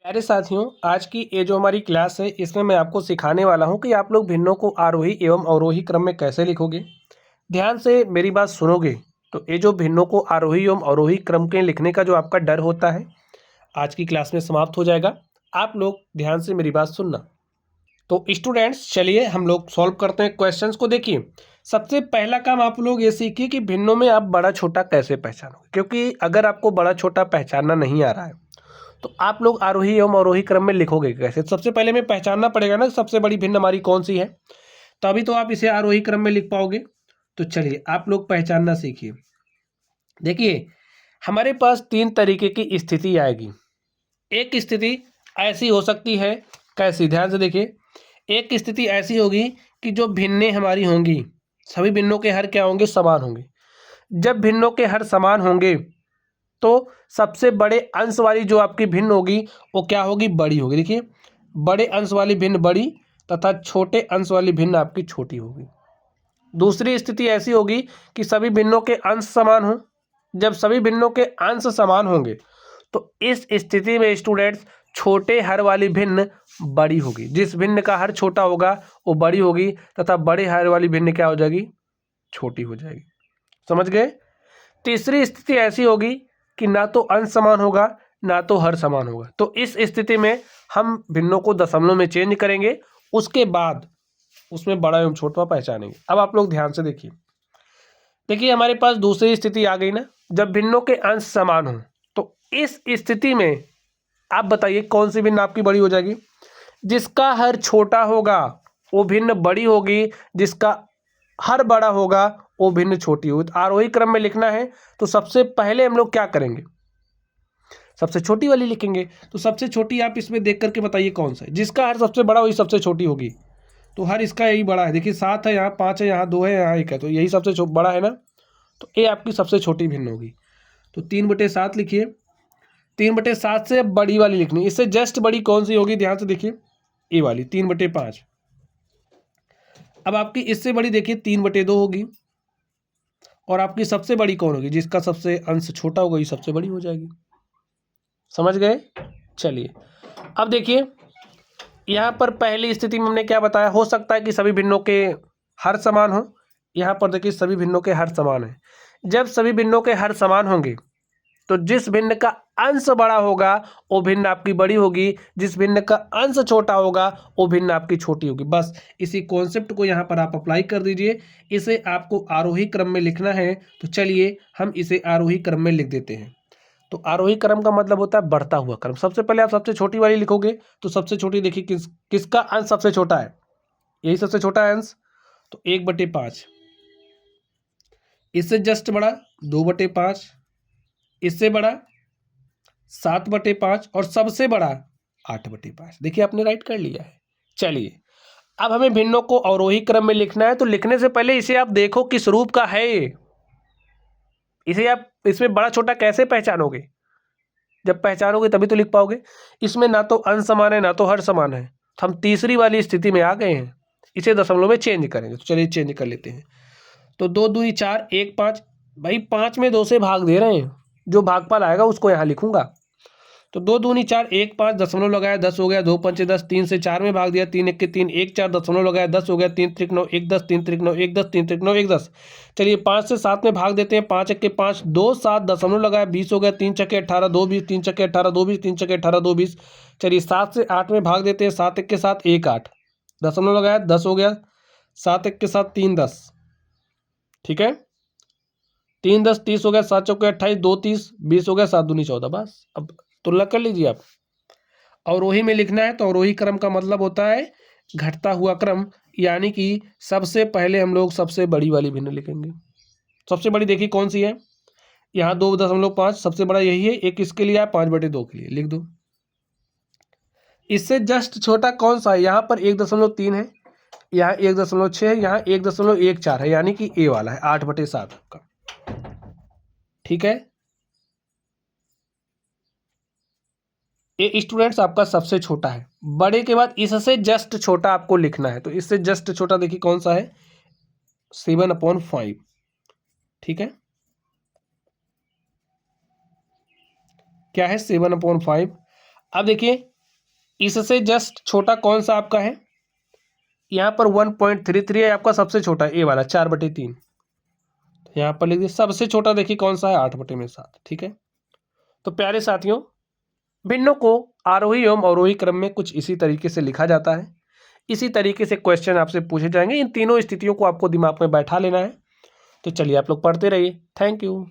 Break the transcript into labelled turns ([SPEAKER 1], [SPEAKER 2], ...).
[SPEAKER 1] प्यारे साथियों, आज की ये जो हमारी क्लास है इसमें मैं आपको सिखाने वाला हूँ कि आप लोग भिन्नों को आरोही एवं अवरोही क्रम में कैसे लिखोगे। ध्यान से मेरी बात सुनोगे तो ये जो भिन्नों को आरोही एवं अवरोही क्रम के लिखने का जो आपका डर होता है आज की क्लास में समाप्त हो जाएगा। आप लोग ध्यान से मेरी बात सुनना। तो स्टूडेंट्स चलिए हम लोग सॉल्व करते हैं क्वेश्चंस को। देखिए, सबसे पहला काम आप लोग ये सीखिए कि भिन्नों में आप बड़ा छोटा कैसे पहचानोगे, क्योंकि अगर आपको बड़ा छोटा पहचानना नहीं आ रहा है तो आप लोग आरोही एवं अवरोही क्रम में लिखोगे कैसे। सबसे पहले हमें पहचानना पड़ेगा ना सबसे बड़ी भिन्न हमारी कौन सी है, तभी तो आप इसे आरोही क्रम में लिख पाओगे। तो चलिए आप लोग पहचानना सीखिए। देखिए, हमारे पास तीन तरीके की स्थिति आएगी। एक स्थिति ऐसी हो सकती है, कैसी, ध्यान से देखिए। एक स्थिति ऐसी होगी कि जो भिन्नें हमारी होंगी, सभी भिन्नों के हर क्या होंगे, समान होंगे। जब भिन्नों के हर समान होंगे तो सबसे बड़े अंश वाली जो आपकी भिन्न होगी वो क्या होगी, बड़ी होगी। देखिए, बड़े अंश वाली भिन्न बड़ी तथा छोटे अंश वाली भिन्न आपकी छोटी होगी। दूसरी स्थिति ऐसी होगी कि सभी भिन्नों के अंश समान हों। जब सभी भिन्नों के अंश समान होंगे तो इस स्थिति में स्टूडेंट्स छोटे हर वाली भिन्न बड़ी होगी। जिस भिन्न का हर छोटा होगा वो बड़ी होगी तथा बड़े हर वाली भिन्न क्या हो जाएगी, छोटी हो जाएगी। समझ गए। तीसरी स्थिति ऐसी होगी कि ना तो अंश समान होगा ना तो हर समान होगा। तो इस स्थिति में हम भिन्नों को दशमलव में चेंज करेंगे, उसके बाद उसमें बड़ा एवं छोटा पहचानेंगे। अब आप लोग ध्यान से देखिए। देखिए, हमारे पास दूसरी स्थिति आ गई ना, जब भिन्नों के अंश समान हो। तो इस स्थिति में आप बताइए कौन सी भिन्न आपकी बड़ी हो जाएगी। जिसका हर छोटा होगा वो भिन्न बड़ी होगी, जिसका हर बड़ा होगा वो भिन्न छोटी होगी। तो आरोही क्रम में लिखना है तो सबसे पहले हम लोग क्या करेंगे, सबसे छोटी वाली लिखेंगे। तो सबसे छोटी आप इसमें देख करके बताइए कौन सा है। जिसका हर सबसे बड़ा वही सबसे छोटी होगी। तो हर इसका यही बड़ा है। देखिए, 7 है, यहाँ 5 है, यहाँ 2 है, यहाँ 1 है, तो यही सबसे बड़ा है ना। तो ये आपकी सबसे छोटी भिन्न होगी। तो 3/7 लिखिए। 3/7 से अब बड़ी वाली लिखनी, इससे जस्ट बड़ी कौन सी होगी, ध्यान से देखिए, ये वाली 3/5। अब आपकी इससे बड़ी देखिए 3/2 होगी। और आपकी सबसे बड़ी कौन होगी, जिसका सबसे अंश छोटा होगा ये सबसे बड़ी हो जाएगी। समझ गए। चलिए अब देखिए, यहाँ पर पहली स्थिति में हमने क्या बताया, हो सकता है कि सभी भिन्नों के हर समान हो। यहाँ पर देखिए सभी भिन्नों के हर समान है। जब सभी भिन्नों के हर समान होंगे तो जिस भिन्न का अंश बड़ा होगा वो भिन्न आपकी बड़ी होगी, जिस भिन्न का अंश छोटा होगा वो भिन्न आपकी छोटी होगी। बस इसी कॉन्सेप्ट को यहाँ पर आप अप्लाई कर दीजिए। इसे आपको आरोही क्रम में लिखना है। तो चलिए हम इसे आरोही क्रम में लिख देते हैं। तो आरोही क्रम का मतलब होता है बढ़ता हुआ क्रम। सबसे पहले आप सबसे छोटी वाली लिखोगे तो सबसे छोटी देखिए किसका अंश सबसे छोटा है, यही सबसे छोटा है अंश। तो 1/5। इससे जस्ट बड़ा 2/5, इससे बड़ा 7/5 और सबसे बड़ा 8/5। देखिए आपने राइट कर लिया है। चलिए अब हमें भिन्नों को अवरोही क्रम में लिखना है। तो लिखने से पहले इसे आप देखो किस रूप का है। इसे आप इसमें बड़ा छोटा कैसे पहचानोगे, जब पहचानोगे तभी तो लिख पाओगे। इसमें ना तो अंश समान है ना तो हर समान है। तो हम तीसरी वाली स्थिति में आ गए हैं, इसे दशमलव में चेंज करेंगे। तो चलिए चेंज कर लेते हैं। तो 2 दूनी 4, 1 5। भाई 5 में 2 से भाग दे रहे हैं, जो भागफल आएगा उसको यहाँ लिखूंगा। तो 2 दूनी 4, 1 5, दशमलव लगाया 10 हो गया, 2 पंचे 10, 3 से 4 में भाग दिया, 3 1 के 3, 1 4, दशमलव लगाया 10 हो गया, 3 त्रिक 9, 1 10, 3 त्रिक 9, 1 10, 3 त्रिक 9, 1 10। चलिए 5 से 7 में भाग देते हैं, 5 1 के 5, 2 7, दशमलव लगाया 20 हो गया, 3 छक्के 18, 2 20, 3 छक्के 18, 2 20, 3 छक्के 18, 2 20। चलिए 7 से 8 में भाग देते हैं, 7 1 के 7, 1 8, दशमलव लगाया 10 हो गया, 7 1 के 7, 3 10। ठीक है, 3 10 30 हो गया, 7 चौके 28, 2 30, 20 हो गया, 7 दूनी 14। बस अब तुलना कर लीजिए आप। अवरोही में लिखना है तो अवरोही क्रम का मतलब होता है घटता हुआ क्रम, यानी कि सबसे पहले हम लोग सबसे बड़ी वाली भिन्न लिखेंगे। सबसे बड़ी देखिए कौन सी है, यहाँ 2.5 सबसे बड़ा यही है। एक इसके लिए 5/2 के लिए लिख दो। इससे जस्ट छोटा कौन सा है, यहाँ पर 1.3 है, यहाँ 1.6 है, यहाँ 1.14 है, यानी कि ए वाला है 8/7 आपका। ठीक है, ये स्टूडेंट्स आपका सबसे छोटा है। बड़े के बाद इससे जस्ट छोटा आपको लिखना है। तो इससे जस्ट छोटा देखिए कौन सा है, 7/5। ठीक है, क्या है 7/5। अब देखिए इससे जस्ट छोटा कौन सा आपका है, यहाँ पर 1.33 है आपका, सबसे छोटा ए वाला 4/3। यहाँ पर लिख दिया सबसे छोटा, देखिए कौन सा है, 8/7। ठीक है, तो प्यारे साथियों, भिन्नों को आरोही एवं अवरोही क्रम में कुछ इसी तरीके से लिखा जाता है। इसी तरीके से क्वेश्चन आपसे पूछे जाएंगे। इन तीनों स्थितियों को आपको दिमाग में बैठा लेना है। तो चलिए आप लोग पढ़ते रहिए। Thank you.